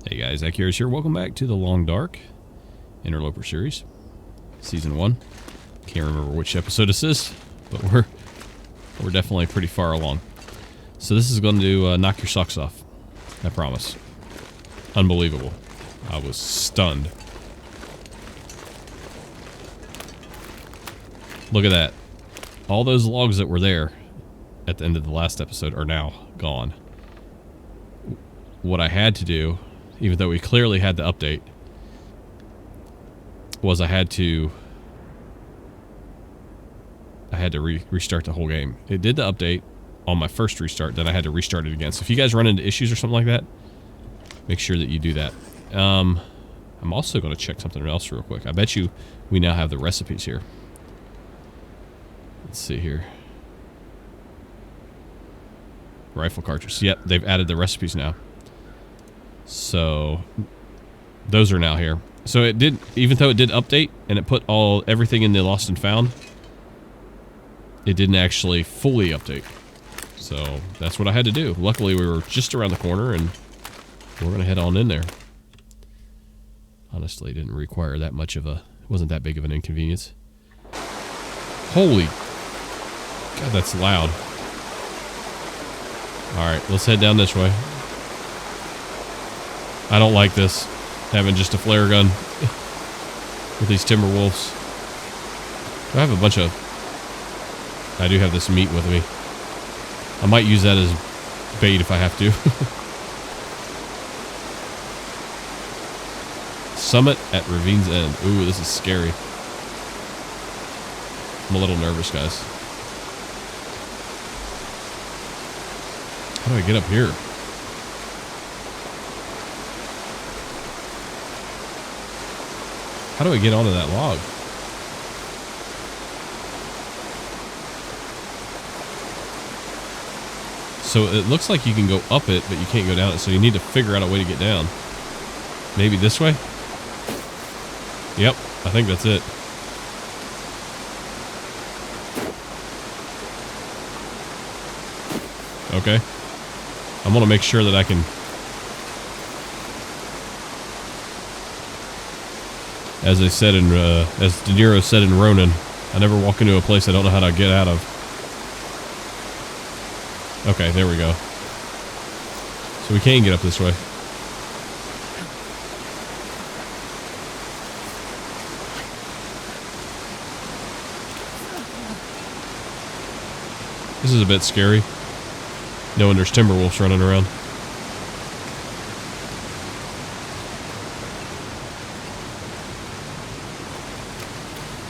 Hey guys, Zach here. Welcome back to the Long Dark Interloper series, season 1. Can't remember which episode this is, but we're definitely pretty far along. So this is going to knock your socks off. I promise. Unbelievable. I was stunned. Look at that. All those logs that were there at the end of the last episode are now gone. What I had to do, even though we clearly had the update, was I had to restart the whole game. It did the update on my first restart, then I had to restart it again. So if you guys run into issues or something like that, make sure that you do that. I'm also going to check something else real quick. I bet you we now have the recipes here. Let's see here. Rifle cartridge. Yep, they've added the recipes now. So those are now here. So it did, even though it did update and it put everything in the lost and found, it didn't actually fully update. So that's what I had to do. Luckily we were just around the corner and we're gonna head on in there. Honestly, it didn't require that much of a, it wasn't that big of an inconvenience. Holy God, that's loud. Alright, let's head down this way. I don't like this, having just a flare gun with these timber wolves. I have a bunch of... I do have this meat with me. I might use that as bait if I have to. Summit at Ravine's End. Ooh, this is scary. I'm a little nervous, guys. How do I get up here? How do I get onto that log? So it looks like you can go up it, but you can't go down it, so you need to figure out a way to get down. Maybe this way? Yep, I think that's it. Okay. I'm gonna make sure that I can... As they said in, as De Niro said in Ronin, I never walk into a place I don't know how to get out of. Okay, there we go. So we can get up this way. This is a bit scary, knowing there's timber wolves running around.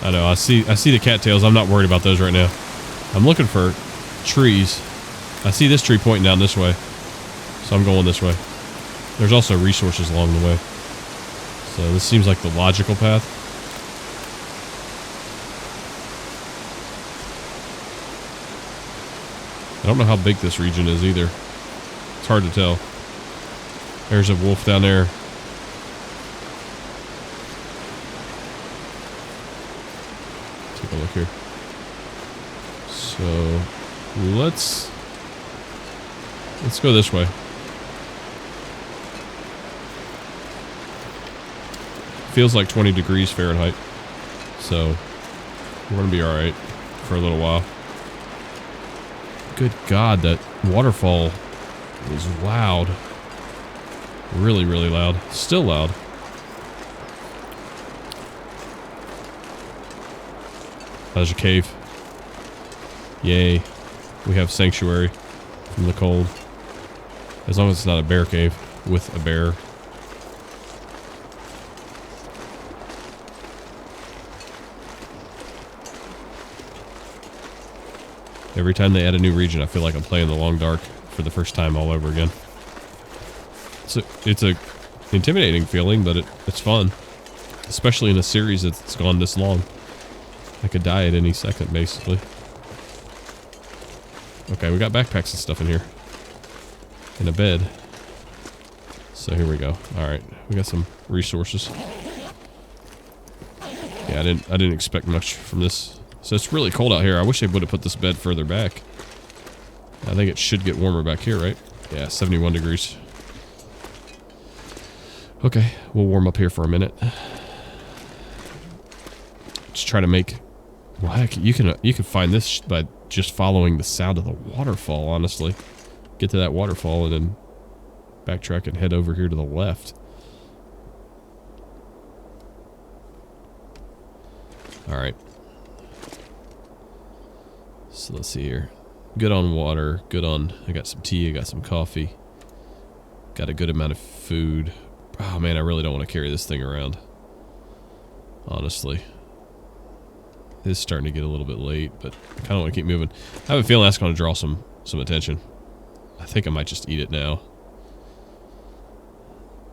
I know, I see the cattails. I'm not worried about those right now. I'm looking for trees. I see this tree pointing down this way, so I'm going this way. There's also resources along the way. So this seems like the logical path. I don't know how big this region is either. It's hard to tell. There's a wolf down there. Take a look here. So let's go this way. Feels like 20 degrees Fahrenheit. So we're gonna be alright for a little while. Good God, that waterfall is loud. Really, really loud. Still loud. There's a cave. Yay. We have sanctuary from the cold. As long as it's not a bear cave with a bear. Every time they add a new region, I feel like I'm playing the Long Dark for the first time all over again. It's a intimidating feeling, but it's fun. Especially in a series that's gone this long. I could die at any second, basically. Okay, we got backpacks and stuff in here. And a bed. So here we go. Alright, we got some resources. Yeah, I didn't expect much from this. So it's really cold out here. I wish they would have put this bed further back. I think it should get warmer back here, right? Yeah, 71 degrees. Okay, we'll warm up here for a minute. Just try to make... Well, heck, you can find this by just following the sound of the waterfall, honestly. Get to that waterfall and then backtrack and head over here to the left. Alright. So let's see here. Good on water, good on... I got some tea, I got some coffee. Got a good amount of food. Oh man, I really don't want to carry this thing around. Honestly. It is starting to get a little bit late, but I kind of want to keep moving. I have a feeling that's going to draw some attention. I think I might just eat it now.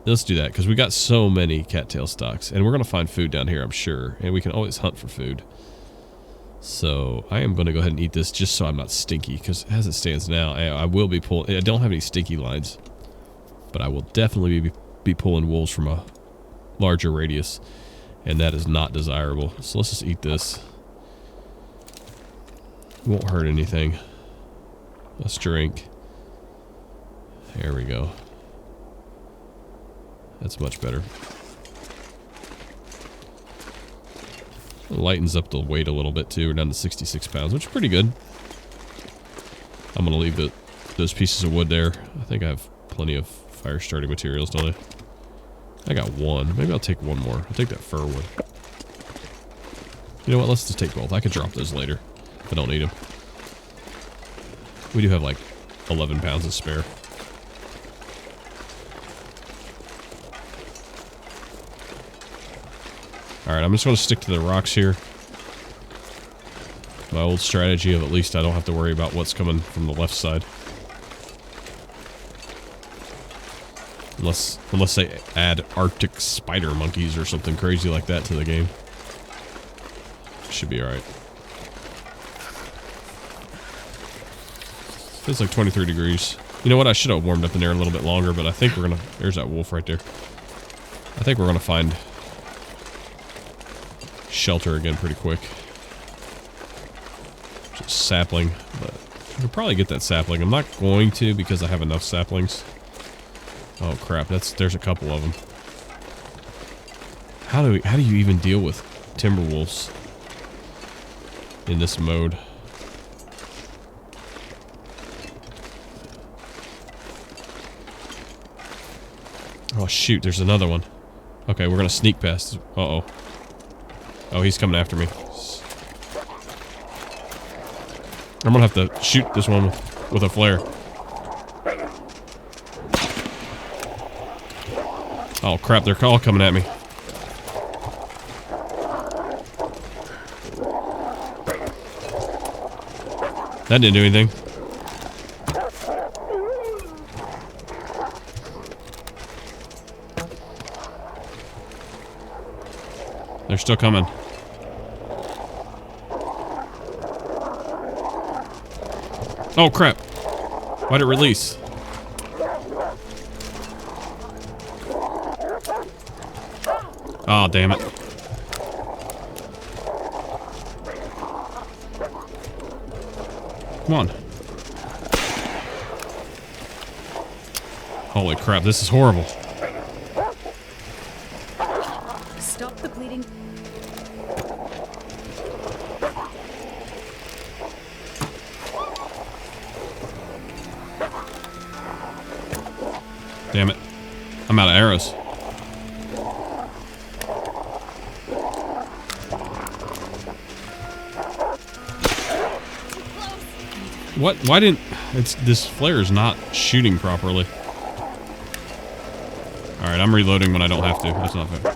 Let's do that, because we got so many cattail stalks. And we're going to find food down here, I'm sure. And we can always hunt for food. So, I am going to go ahead and eat this just so I'm not stinky, because as it stands now, I will be pulling... I don't have any stinky lines. But I will definitely be pulling wolves from a larger radius. And that is not desirable. So let's just eat this. Won't hurt anything. Let's drink. There we go. That's much better. It lightens up the weight a little bit too. We're down to 66 pounds, which is pretty good. I'm going to leave those pieces of wood there. I think I have plenty of fire starting materials, don't I? I got one. Maybe I'll take one more. I'll take that fir wood. You know what? Let's just take both. I could drop those later. I don't need them. We do have like 11 pounds to spare. Alright, I'm just going to stick to the rocks here. My old strategy of at least I don't have to worry about what's coming from the left side. Unless they add Arctic spider monkeys or something crazy like that to the game. Should be alright. Feels like 23 degrees. You know what? I should have warmed up in there a little bit longer, but I think we're gonna... There's that wolf right there. I think we're gonna find shelter again pretty quick. Just sapling, but I could probably get that sapling. I'm not going to because I have enough saplings. Oh crap! There's a couple of them. How do you even deal with timber wolves in this mode? Oh shoot, there's another one. Okay, we're gonna sneak past. Uh-oh. Oh, he's coming after me. I'm gonna have to shoot this one with a flare. Oh crap, they're all coming at me. That didn't do anything. They're still coming. Oh crap. Why'd it release? Oh damn it. Come on. Holy crap, this is horrible. Stop the bleeding. Damn it. I'm out of arrows. What? Why didn't... this flare is not shooting properly. Alright, I'm reloading when I don't have to. That's not fair.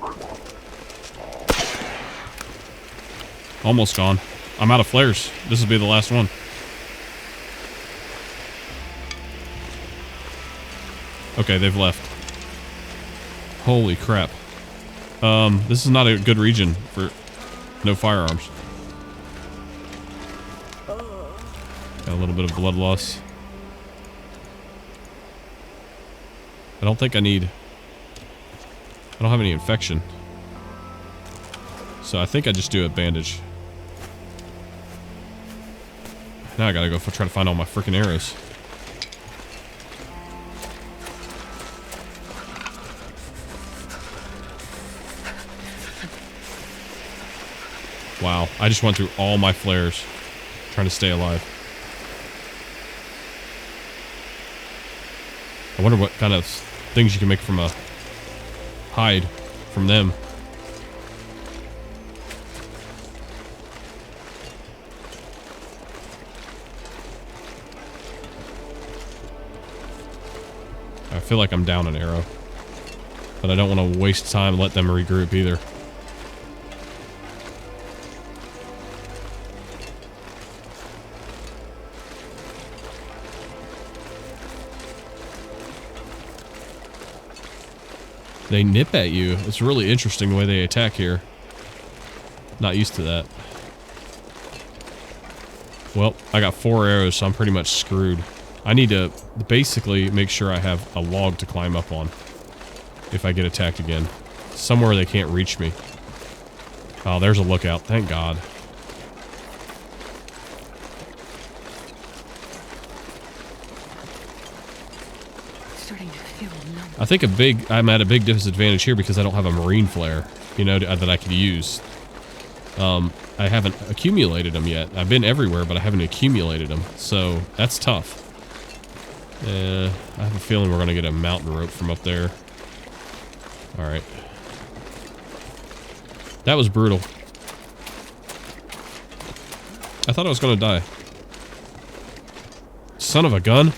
Almost gone. I'm out of flares. This will be the last one. Okay, they've left. Holy crap. This is not a good region for no firearms. Got a little bit of blood loss. I don't think I need... I don't have any infection. So I think I just do a bandage. Now I gotta go try to find all my freaking arrows. Wow, I just went through all my flares trying to stay alive. I wonder what kind of things you can make from a hide from them. I feel like I'm down an arrow, but I don't want to waste time and let them regroup either. They nip at you. It's really interesting the way they attack here. Not used to that. Well, I got 4 arrows, so I'm pretty much screwed. I need to basically make sure I have a log to climb up on if I get attacked again. Somewhere they can't reach me. Oh, there's a lookout. Thank God. Starting to feel numb. I think I'm at a big disadvantage here because I don't have a marine flare, you know, that I could use. I haven't accumulated them yet. I've been everywhere, but I haven't accumulated them, so that's tough. I have a feeling we're gonna get a mountain rope from up there. Alright. That was brutal. I thought I was gonna die. Son of a gun.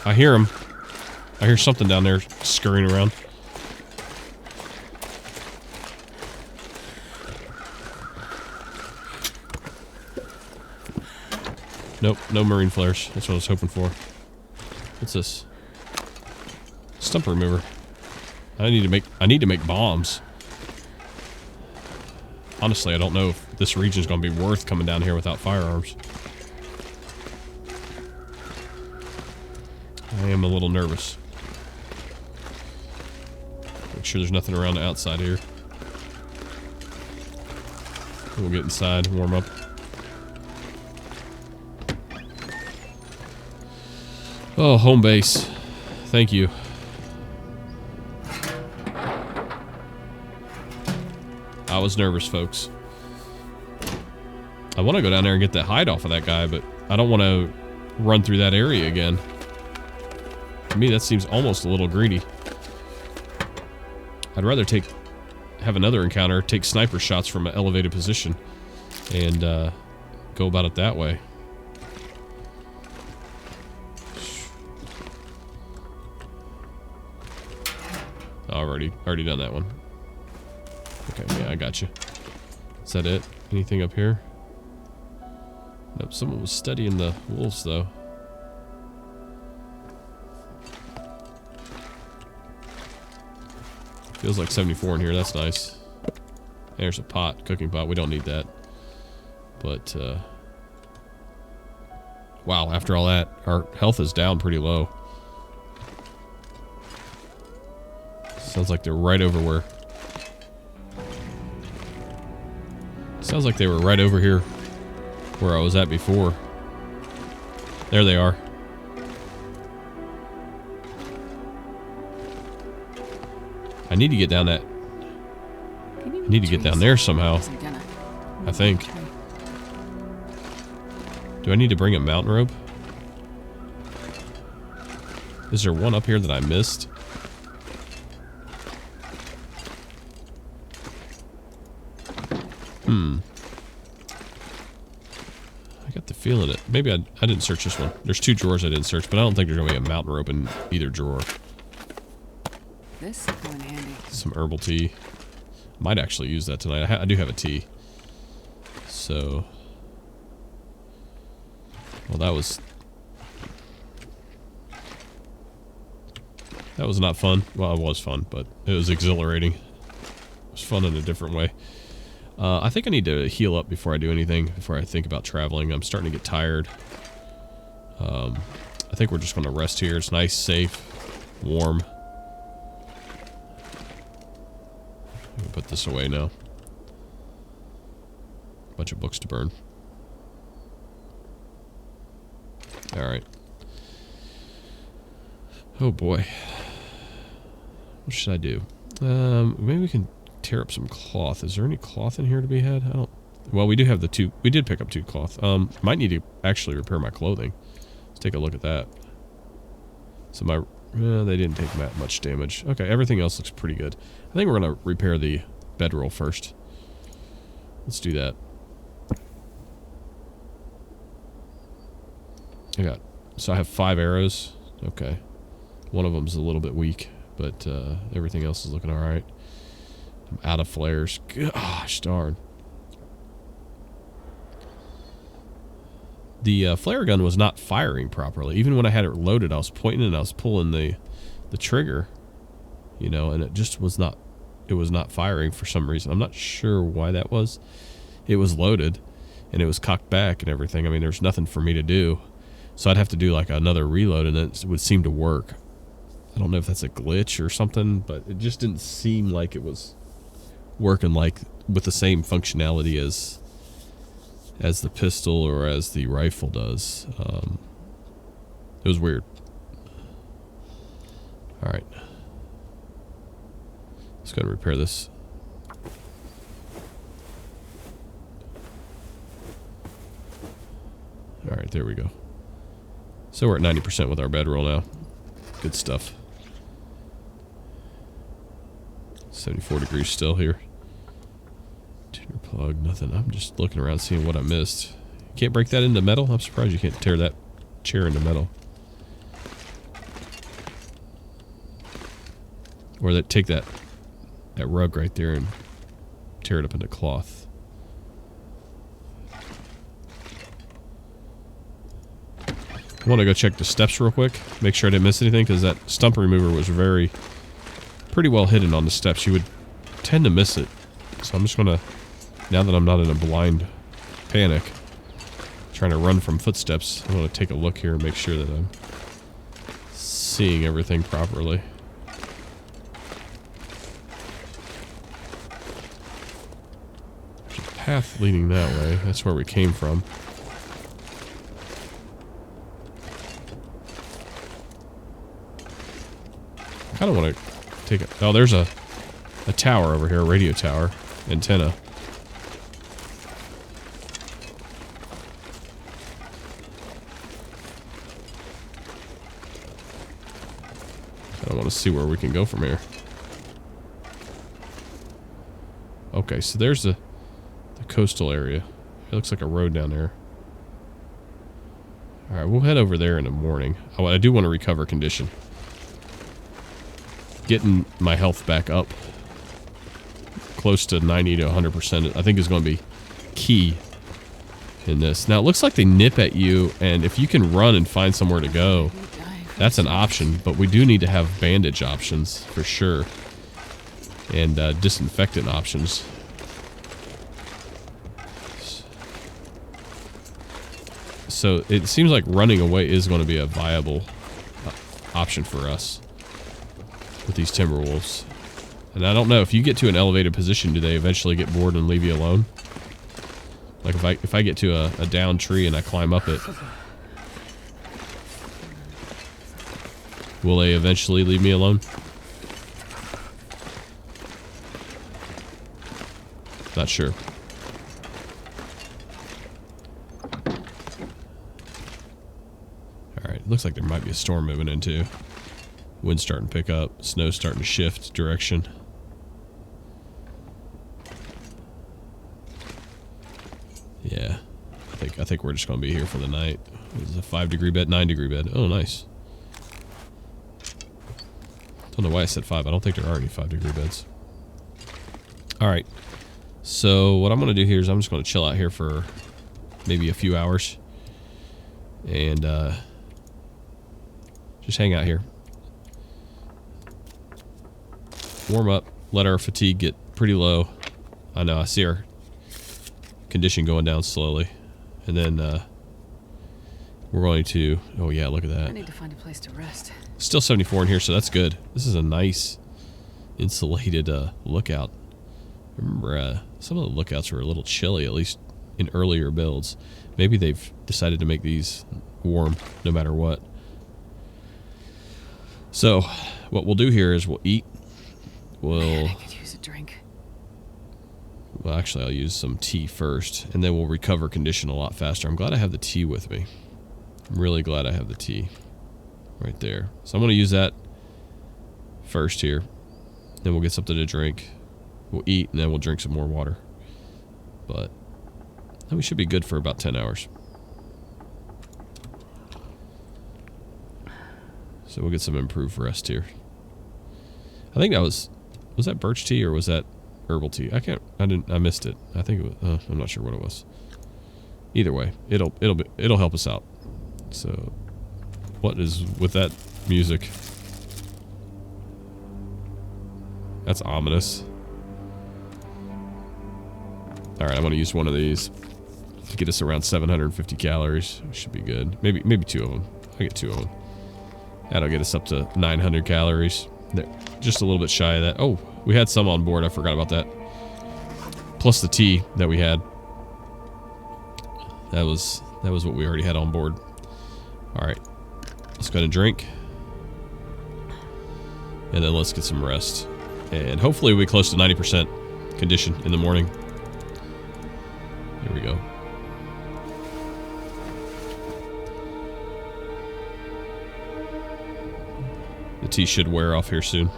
I hear him. I hear something down there scurrying around. Nope, no marine flares. That's what I was hoping for. What's this? Stump remover. I need to make bombs. Honestly, I don't know if this region's gonna be worth coming down here without firearms. I am a little nervous. Make sure there's nothing around the outside here. We'll get inside, warm up. Oh, home base. Thank you. I was nervous, folks. I want to go down there and get that hide off of that guy, but I don't want to run through that area again. To me, that seems almost a little greedy. I'd rather have another encounter, take sniper shots from an elevated position, and go about it that way. Already done that one. Okay, yeah, I got you. Is that it? Anything up here? Nope, someone was studying the wolves, though. Feels like 74 in here, that's nice. There's a pot, cooking pot, we don't need that. But, wow, after all that, our health is down pretty low. Sounds like they're right over where... Sounds like they were right over here where I was at before. There they are. I need to get down that... I need to get down there somehow. I think. Do I need to bring a mountain rope? Is there one up here that I missed? I got the feeling it. Maybe I didn't search this one. There's 2 drawers I didn't search, but I don't think there's going to be a mountain rope in either drawer. This come in handy. Some herbal tea. Might actually use that tonight. I do have a tea. So... Well, that was not fun. Well, it was fun, but it was exhilarating. It was fun in a different way. I think I need to heal up before I do anything, before I think about traveling. I'm starting to get tired. I think we're just going to rest here. It's nice, safe, warm. I'm gonna put this away now. Bunch of books to burn. Alright. Oh boy. What should I do? Maybe we can tear up some cloth. Is there any cloth in here to be had? I don't... Well, we do have the 2... We did pick up 2 cloth. Might need to actually repair my clothing. Let's take a look at that. So my... they didn't take that much damage. Okay, everything else looks pretty good. I think we're going to repair the bedroll first. Let's do that. So I have 5 arrows. Okay. One of them's a little bit weak, but everything else is looking alright. I'm out of flares. Gosh darn. The flare gun was not firing properly. Even when I had it loaded, I was pointing and I was pulling the trigger, you know, and it just was not, it was not firing for some reason. I'm not sure why that was. It was loaded and it was cocked back and everything. I mean, there's nothing for me to do. So I'd have to do like another reload and it would seem to work. I don't know if that's a glitch or something, but it just didn't seem like it was working like with the same functionality as the pistol or as the rifle does. It was weird. Alright. Let's go and repair this. Alright, there we go. So we're at 90% with our bedroll now. Good stuff. 74 degrees still here. Tuner plug, nothing. I'm just looking around seeing what I missed. You can't break that into metal? I'm surprised you can't tear that chair into metal. Or that take that rug right there and tear it up into cloth. I want to go check the steps real quick. Make sure I didn't miss anything, because that stump remover was pretty well hidden on the steps. You would tend to miss it. So I'm just going to, now that I'm not in a blind panic, trying to run from footsteps, I want to take a look here and make sure that I'm seeing everything properly. There's a path leading that way. That's where we came from. I kind of want to take it. Oh, there's a tower over here, a radio tower, antenna. I want to see where we can go from here. Okay, so there's the coastal area. It looks like a road down there. Alright, we'll head over there in the morning. Oh, I do want to recover condition. Getting my health back up close to 90 to 100%, I think is going to be key in this. Now, it looks like they nip at you, and if you can run and find somewhere to go, that's an option, but we do need to have bandage options for sure, and disinfectant options. So it seems like running away is going to be a viable option for us with these Timberwolves. And I don't know, if you get to an elevated position, do they eventually get bored and leave you alone? Like if I get to a down tree and I climb up it, will they eventually leave me alone? Not sure. Alright, looks like there might be a storm moving in too. Wind's starting to pick up, snow's starting to shift direction. Yeah, I think we're just going to be here for the night. This is a 5-degree bed, 9-degree bed. Oh, nice. Don't know why I said 5. I don't think there are any 5-degree beds. Alright, so what I'm going to do here is I'm just going to chill out here for maybe a few hours. And just hang out here. Warm up, let our fatigue get pretty low. I know, I see our condition going down slowly. And then we're going to, oh yeah, look at that. I need to find a place to rest. Still 74 in here, so that's good. This is a nice insulated lookout. Remember, some of the lookouts were a little chilly, at least in earlier builds. Maybe they've decided to make these warm no matter what. So what we'll do here is we'll eat. Man, I could use a drink. Well, actually, I'll use some tea first, and then we'll recover condition a lot faster. I'm glad I have the tea with me. I'm really glad I have the tea right there. So I'm going to use that first here. Then we'll get something to drink. We'll eat, and then we'll drink some more water. But we should be good for about 10 hours. So we'll get some improved rest here. I think that was that birch tea or was that herbal tea? I missed it. I think it was, I'm not sure what it was. Either way, it'll help us out. So, what is with that music? That's ominous. Alright, I'm going to use one of these to get us around 750 calories. Should be good. Maybe two of them. I get two of them. That'll get us up to 900 calories. There, just a little bit shy of that. Oh, we had some on board. I forgot about that. Plus the tea that we had. That was what we already had on board. Alright. Let's go ahead and drink. And then let's get some rest. And hopefully we'll be close to 90% condition in the morning. Here we go. The tea should wear off here soon.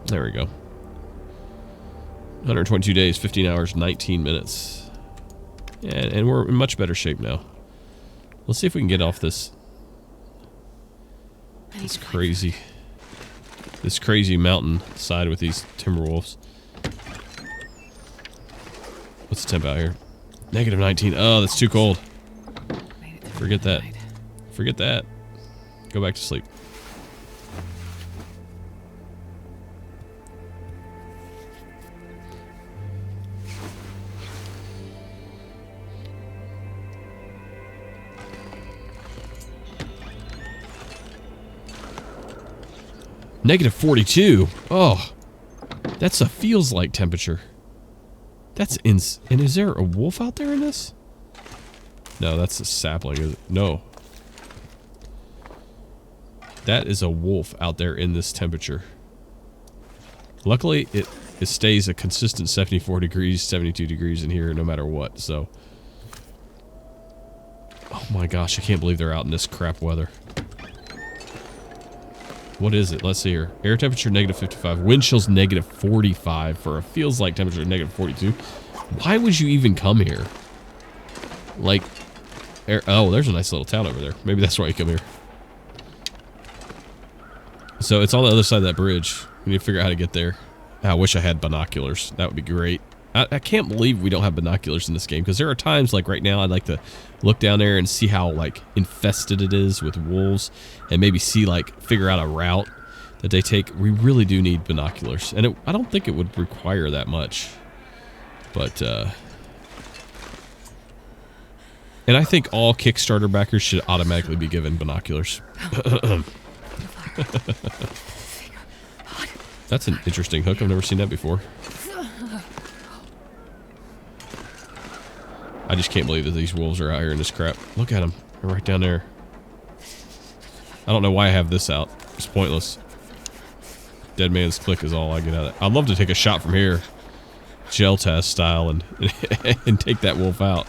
There we go. 122 days, 15 hours, 19 minutes. And we're in much better shape now. Let's see if we can get off this crazy mountain side with these timber wolves. What's the temp out here? Negative 19. Oh, that's too cold. Forget that. Forget that. Go back to sleep. Negative 42. Oh, that's a feels like temperature. That's and is there a wolf out there in this? No, that's a sapling. Is it? No. That is a wolf out there in this temperature. Luckily, it stays a consistent 74 degrees, 72 degrees in here no matter what, so. Oh my gosh, I can't believe they're out in this crap weather. What is it? Let's see here. Air temperature negative 55. Wind chills negative 45 for a feels like temperature of negative 42. Why would you even come here? Like, oh, there's a nice little town over there. Maybe that's why you come here. So it's on the other side of that bridge. We need to figure out how to get there. I wish I had binoculars. That would be great. I can't believe we don't have binoculars in this game, because there are times, like right now, I'd like to look down there and see how, like, infested it is with wolves, and maybe see, like, figure out a route that they take. We really do need binoculars, and I don't think it would require that much, but, and I think all Kickstarter backers should automatically be given binoculars. That's an interesting hook. I've never seen that before. I just can't believe that these wolves are out here in this crap. Look at them. They're right down there. I don't know why I have this out. It's pointless. Dead man's click is all I get out of it. I'd love to take a shot from here. Gel test style and and take that wolf out.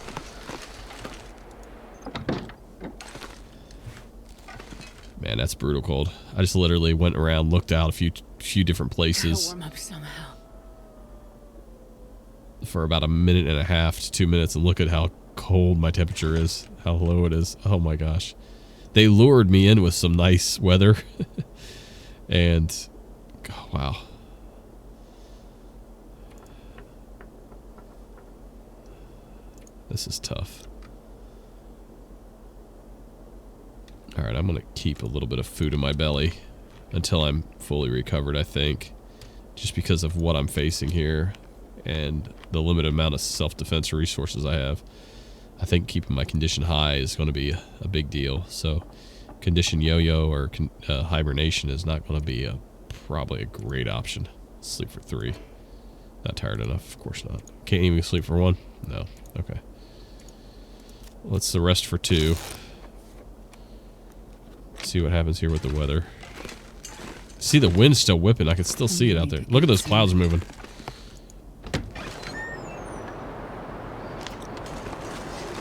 Man, that's brutal cold. I just literally went around, looked out a few different places. Warm up somehow. For about a minute and a half to 2 minutes, and look at how cold my temperature is, how low it is. Oh my gosh. They lured me in with some nice weather. And oh, wow. This is tough. Alright, I'm going to keep a little bit of food in my belly until I'm fully recovered, I think. Just because of what I'm facing here and the limited amount of self-defense resources I have. I think keeping my condition high is going to be a big deal. So condition yo-yo or hibernation is not going to be probably a great option. Sleep for 3. Not tired enough, of course not. Can't even sleep for 1? No. Okay. Let's the rest for 2. See what happens here with the weather. See, the wind's still whipping. I can still see it out there. Look at those clouds moving.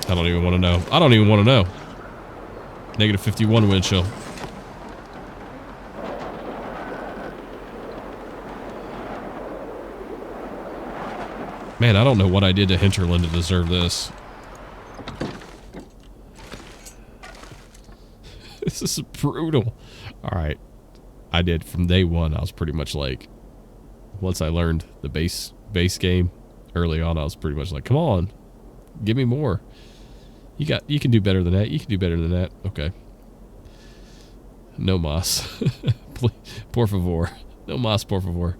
I don't even want to know. I don't even want to know. Negative 51 wind chill. Man, I don't know what I did to Hinterland to deserve this. This is brutal. Alright. I did from day one. I was pretty much like, once I learned the base game early on, I was pretty much like, come on, give me more. You can do better than that. You can do better than that. Okay. No mas. Por favor. No mas, por favor.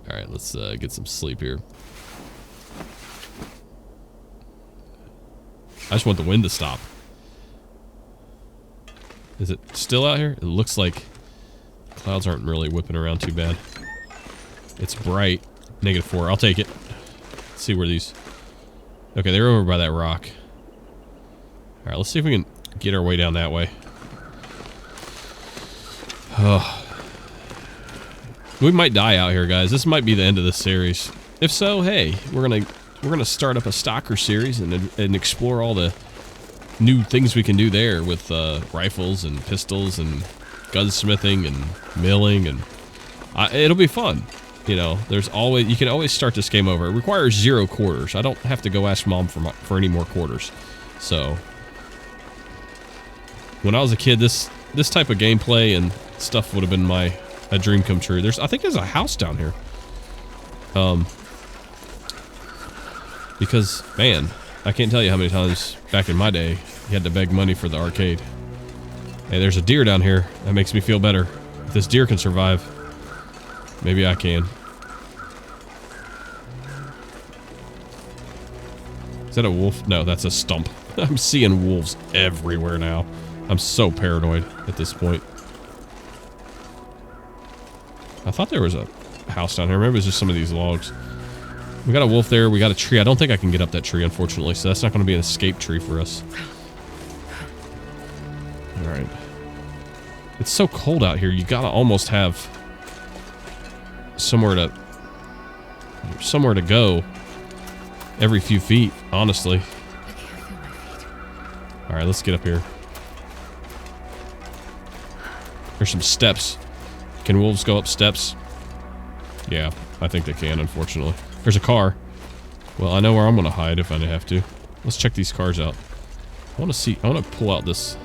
Alright, let's get some sleep here. I just want the wind to stop. Is it still out here? It looks like clouds aren't really whipping around too bad. It's bright. -4. I'll take it. Let's see where these... Okay, they're over by that rock. Alright, let's see if we can get our way down that way. Oh. We might die out here, guys. This might be the end of this series. If so, hey, we're gonna start up a Stalker series and explore all the new things we can do there with rifles and pistols and gunsmithing and milling, and it'll be fun. You know, you can always start this game over. It requires 0 quarters. I don't have to go ask Mom for any more quarters. So, when I was a kid, this type of gameplay and stuff would have been a dream come true. I think there's a house down here. Because, man, I can't tell you how many times back in my day you had to beg money for the arcade. Hey, there's a deer down here. That makes me feel better. If this deer can survive, maybe I can. Is that a wolf? No, that's a stump. I'm seeing wolves everywhere now. I'm so paranoid at this point. I thought there was a house down here. Maybe it was just some of these logs. We got a wolf there. We got a tree. I don't think I can get up that tree, unfortunately, so that's not going to be an escape tree for us. Alright. It's so cold out here. You got to almost have somewhere to go every few feet, honestly. Alright, let's get up here. There's some steps. Can wolves go up steps? Yeah, I think they can, unfortunately. There's a car. Well, I know where I'm going to hide if I have to. Let's check these cars out. I want to pull out this...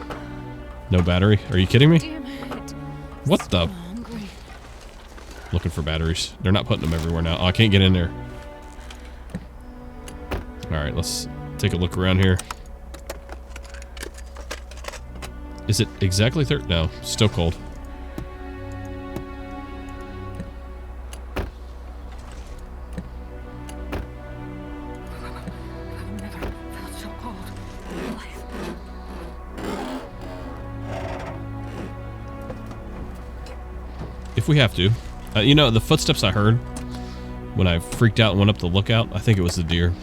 No battery? Are you kidding me? Damn it. What the... Hungry. Looking for batteries. They're not putting them everywhere now. Oh, I can't get in there. Alright, let's take a look around here. Is it exactly 30? No, still cold. I've never felt so cold in my life. If we have to. You know, the footsteps I heard when I freaked out and went up the lookout, I think it was the deer.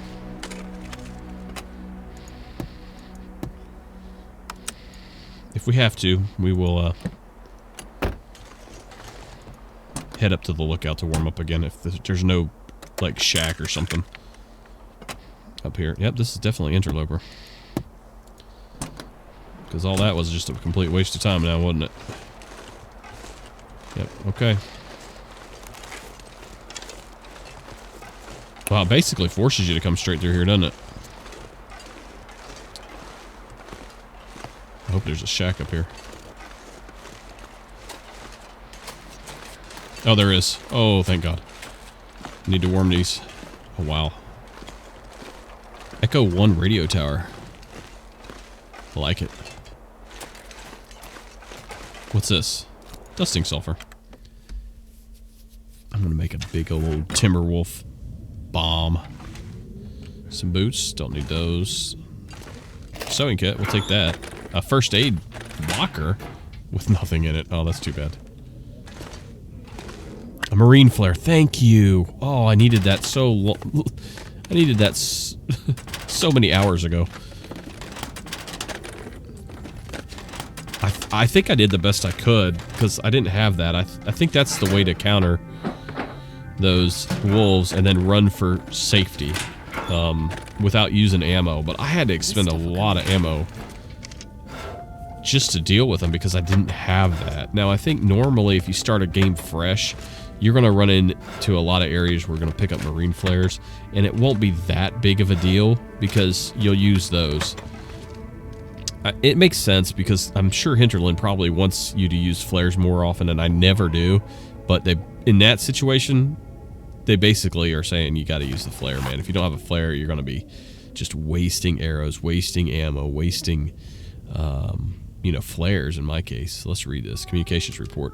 If we have to, we will head up to the lookout to warm up again if there's no, like, shack or something up here. Yep, this is definitely Interloper. Because all that was just a complete waste of time now, wasn't it? Yep, okay. Wow, it basically forces you to come straight through here, doesn't it? I hope there's a shack up here. Oh, there is. Oh, thank God. Need to warm these. Oh, wow. Echo 1 radio tower. I like it. What's this? Dusting sulfur. I'm gonna make a big old Timberwolf bomb. Some boots. Don't need those. Sewing kit. We'll take that. A first aid locker with nothing in it. Oh, that's too bad. A marine flare. Thank you. Oh, I needed that so long. I needed that so many hours ago. I think I did the best I could because I didn't have that. I think that's the way to counter those wolves and then run for safety without using ammo. But I had to expend a lot of ammo just to deal with them because I didn't have that. Now, I think normally if you start a game fresh, you're going to run into a lot of areas where you're going to pick up marine flares, and it won't be that big of a deal because you'll use those. It makes sense because I'm sure Hinterland probably wants you to use flares more often, and I never do. But in that situation, they basically are saying you got to use the flare, man. If you don't have a flare, you're going to be just wasting arrows, wasting ammo, wasting, flares in my case. Let's read this. Communications report.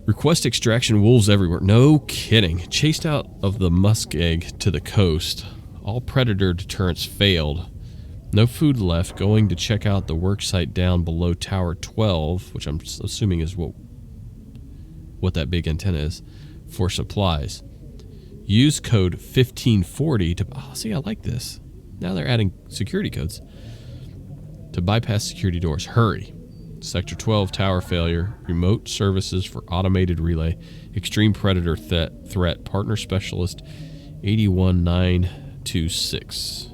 Request extraction, wolves everywhere. No kidding. Chased out of the muskeg to the coast. All predator deterrents failed. No food left. Going to check out the work site down below Tower 12, which I'm assuming is what that big antenna is, for supplies. Use code 1540 to... Oh, see, I like this. Now they're adding security codes. To bypass security doors. Hurry. Sector 12, tower failure. Remote services for automated relay. Extreme predator threat. Partner specialist 81926.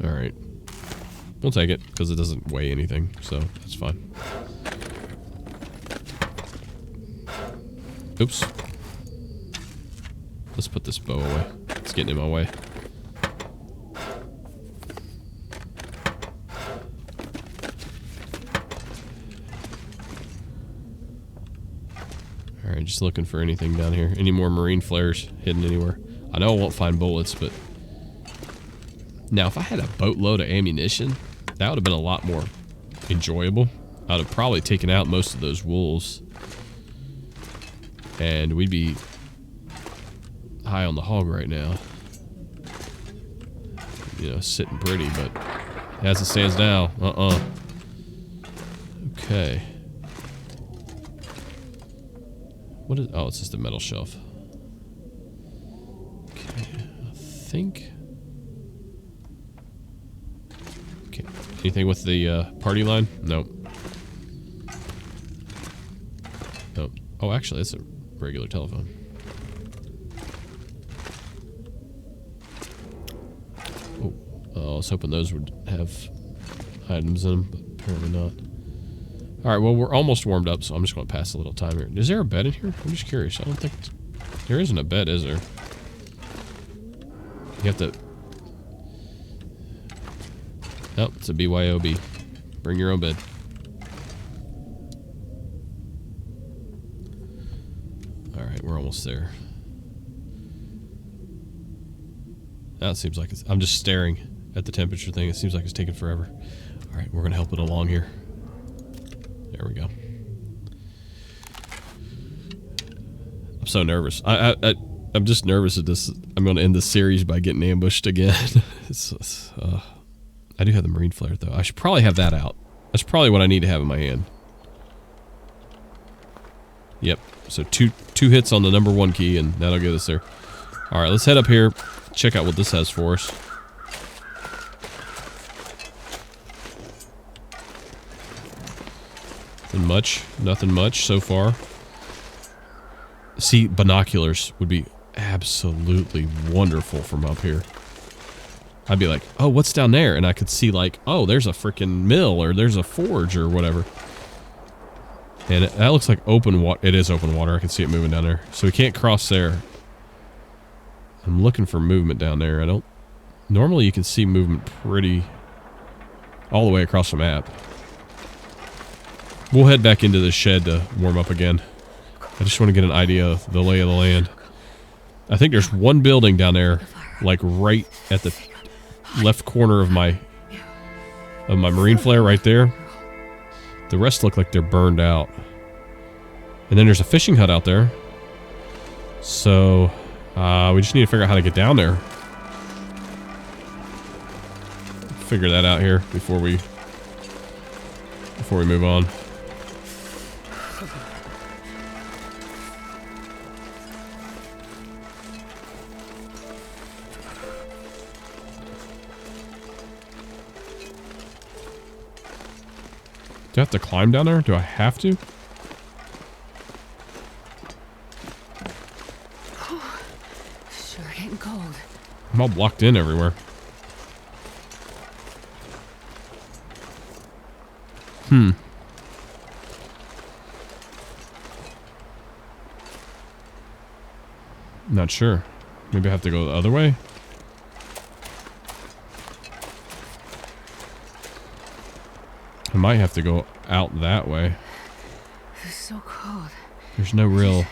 Alright. We'll take it, because it doesn't weigh anything, so that's fine. Oops. Let's put this bow away. It's getting in my way. Alright, just looking for anything down here. Any more marine flares hidden anywhere? I know I won't find bullets, but... Now, if I had a boatload of ammunition, that would have been a lot more enjoyable. I would have probably taken out most of those wolves. And we'd be high on the hog right now. You know, sitting pretty, but as it stands now, Okay. What is... Oh, it's just a metal shelf. Okay, I think... Okay, anything with the party line? Nope. Nope. Oh, actually, that's a regular telephone. Oh, I was hoping those would have items in them, but apparently not. Alright, well, we're almost warmed up, so I'm just going to pass a little time here. Is there a bed in here? I'm just curious. I don't think... There isn't a bed, is there? You have to... Oh, it's a BYOB. Bring your own bed. Alright, we're almost there. Now it seems like it's... I'm just staring at the temperature thing. It seems like it's taking forever. Alright, we're going to help it along here. There we go. I'm so nervous. I'm just nervous that this... I'm going to end this series by getting ambushed again. I do have the marine flare, though. I should probably have that out. That's probably what I need to have in my hand. Yep. So two hits on the number 1 key, and that'll get us there. Alright, let's head up here. Check out what this has for us. Nothing much so far. See, binoculars would be absolutely wonderful from up here. I'd be like, oh, what's down there? And I could see like, oh, there's a freaking mill or there's a forge or whatever. And that looks like open water. It is open water. I can see it moving down there. So we can't cross there. I'm looking for movement down there. I don't... Normally you can see movement pretty... all the way across the map. We'll head back into the shed to warm up again. I just want to get an idea of the lay of the land. I think there's one building down there, like right at the left corner of my marine flare right there. The rest look like they're burned out. And then there's a fishing hut out there. So, we just need to figure out how to get down there. Figure that out here before we move on. Do I have to climb down there? Do I have to? Sure getting cold. I'm all blocked in everywhere. Not sure. Maybe I have to go the other way? I might have to go out that way. It's so cold. There's no real...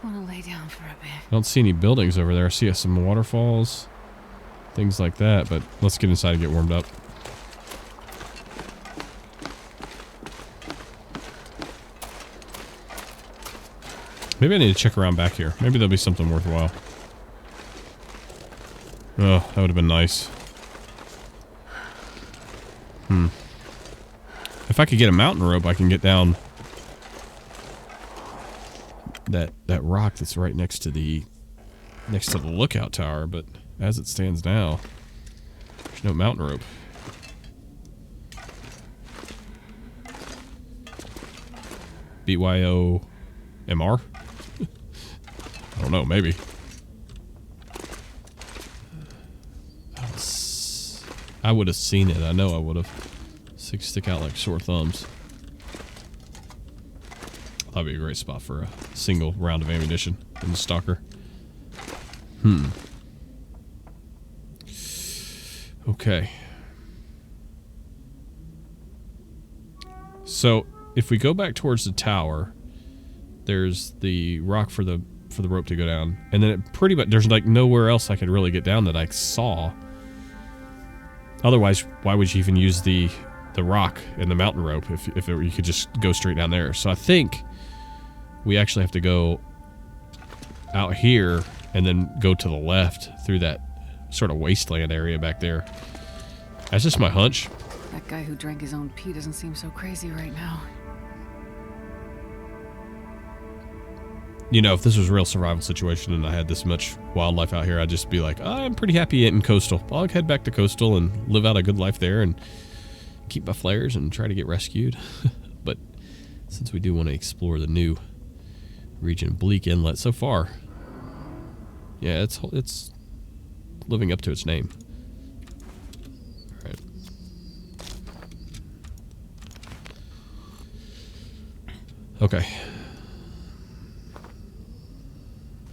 I want to lay down for a bit. I don't see any buildings over there. I see some waterfalls. Things like that, but let's get inside and get warmed up. Maybe I need to check around back here. Maybe there'll be something worthwhile. Oh, that would have been nice. If I could get a mountain rope, I can get down that rock that's right next to the lookout tower, but as it stands now, there's no mountain rope. BYOMR? I don't know, maybe. I would have seen it. I know I would have. Six stick out like sore thumbs. That'd be a great spot for a single round of ammunition in the Stalker. Okay. So, if we go back towards the tower, there's the rock for the rope to go down, and then it pretty much there's like nowhere else I could really get down that I saw. Otherwise, why would you even use the rock and the mountain rope if you could just go straight down there? So I think we actually have to go out here and then go to the left through that sort of wasteland area back there. That's just my hunch. That guy who drank his own pee doesn't seem so crazy right now. You know, if this was a real survival situation and I had this much wildlife out here, I'd just be like, I'm pretty happy in coastal. I'll head back to coastal and live out a good life there and keep my flares and try to get rescued. But since we do want to explore the new region, Bleak Inlet, so far, yeah, it's living up to its name. All right. Okay.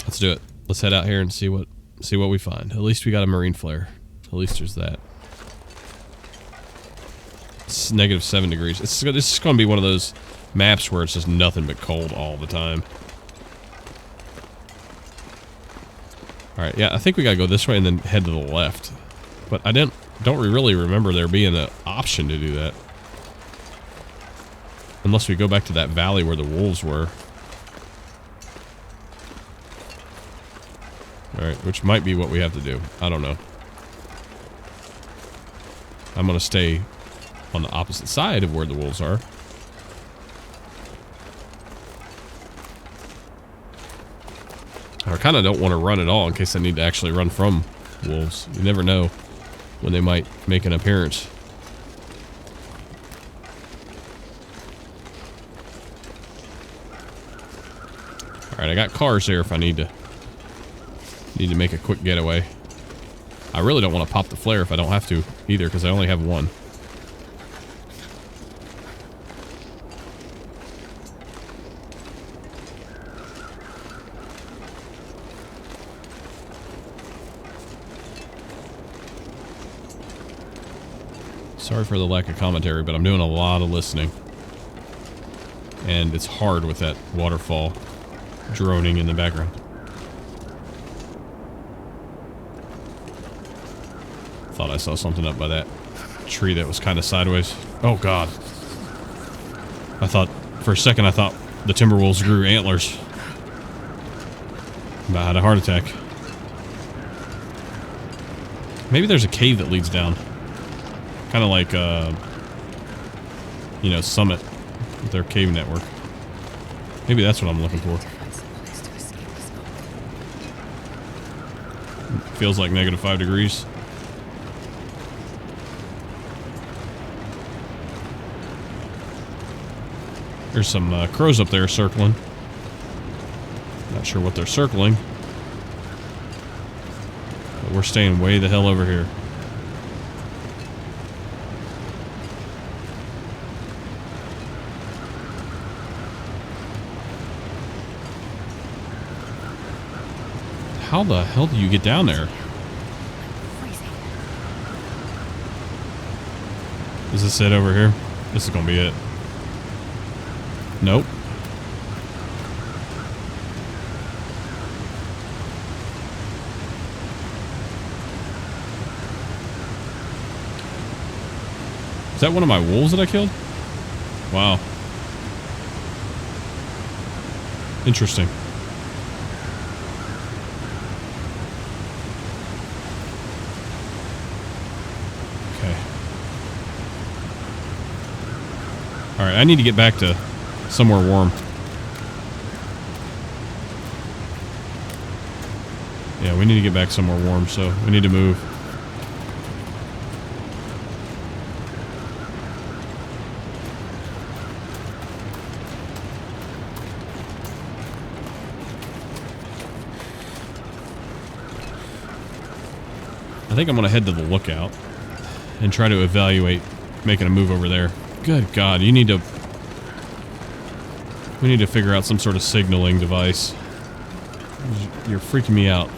Let's do it. Let's head out here and see what we find. At least we got a marine flare. At least there's that. It's -7 degrees. This is going to be one of those maps where it's just nothing but cold all the time. Alright, yeah, I think we gotta go this way and then head to the left. But I don't really remember there being an option to do that. Unless we go back to that valley where the wolves were. Alright, which might be what we have to do. I don't know. I'm gonna stay on the opposite side of where the wolves are. I kind of don't want to run at all in case I need to actually run from wolves. You never know when they might make an appearance. Alright, I got cars there if I need to make a quick getaway. I really don't want to pop the flare if I don't have to either, because I only have one. Sorry for the lack of commentary, but I'm doing a lot of listening. And it's hard with that waterfall droning in the background. Thought I saw something up by that tree that was kind of sideways. Oh god. For a second I thought the timber wolves grew antlers. I had a heart attack. Maybe there's a cave that leads down. Kind of like, you know, Summit with their cave network. Maybe that's what I'm looking for. Feels like -5 degrees. There's some crows up there circling. Not sure what they're circling. But we're staying way the hell over here. How the hell do you get down there? Is this it over here? This is gonna be it. Nope. Is that one of my wolves that I killed? Wow. Interesting. Okay. Alright, I need to get back to somewhere warm. Yeah, we need to get back somewhere warm, so we need to move. I think I'm going to head to the lookout and try to evaluate making a move over there. Good God, we need to figure out some sort of signaling device. You're freaking me out.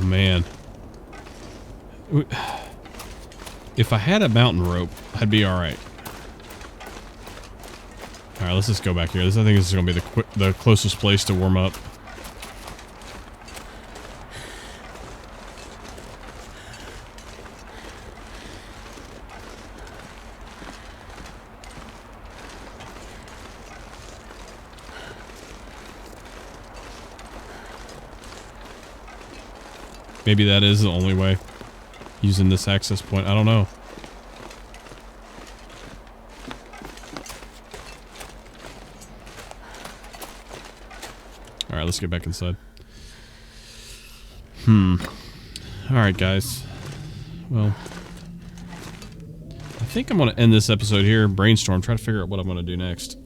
Man, if I had a mountain rope, I'd be all right. All right, let's just go back here. I think this is gonna be the closest place to warm up. Maybe that is the only way. Using this access point. I don't know. Alright, let's get back inside. Alright, guys. Well, I think I'm going to end this episode here. Brainstorm. Try to figure out what I'm going to do next.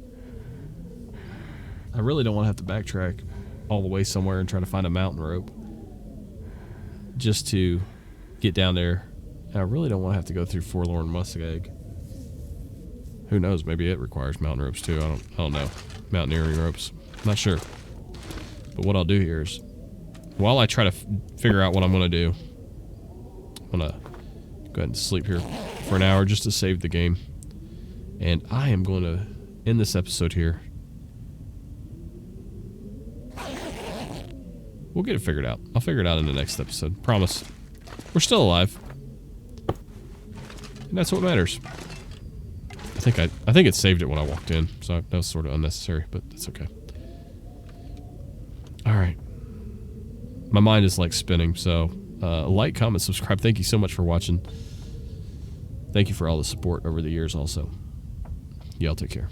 I really don't want to have to backtrack all the way somewhere and try to find a mountain rope. Just to get down there. I really don't want to have to go through Forlorn Muskeg. Who knows? Maybe it requires mountain ropes too. I don't know. Mountaineering ropes. I'm not sure. But what I'll do here is, while I try to figure out what I'm going to do, I'm going to go ahead and sleep here for an hour just to save the game. And I am going to end this episode here. We'll get it figured out. I'll figure it out in the next episode. Promise. We're still alive. And that's what matters. I think it saved it when I walked in, so that was sort of unnecessary, but that's okay. Alright. My mind is like spinning, so like, comment, subscribe. Thank you so much for watching. Thank you for all the support over the years also. Y'all take care.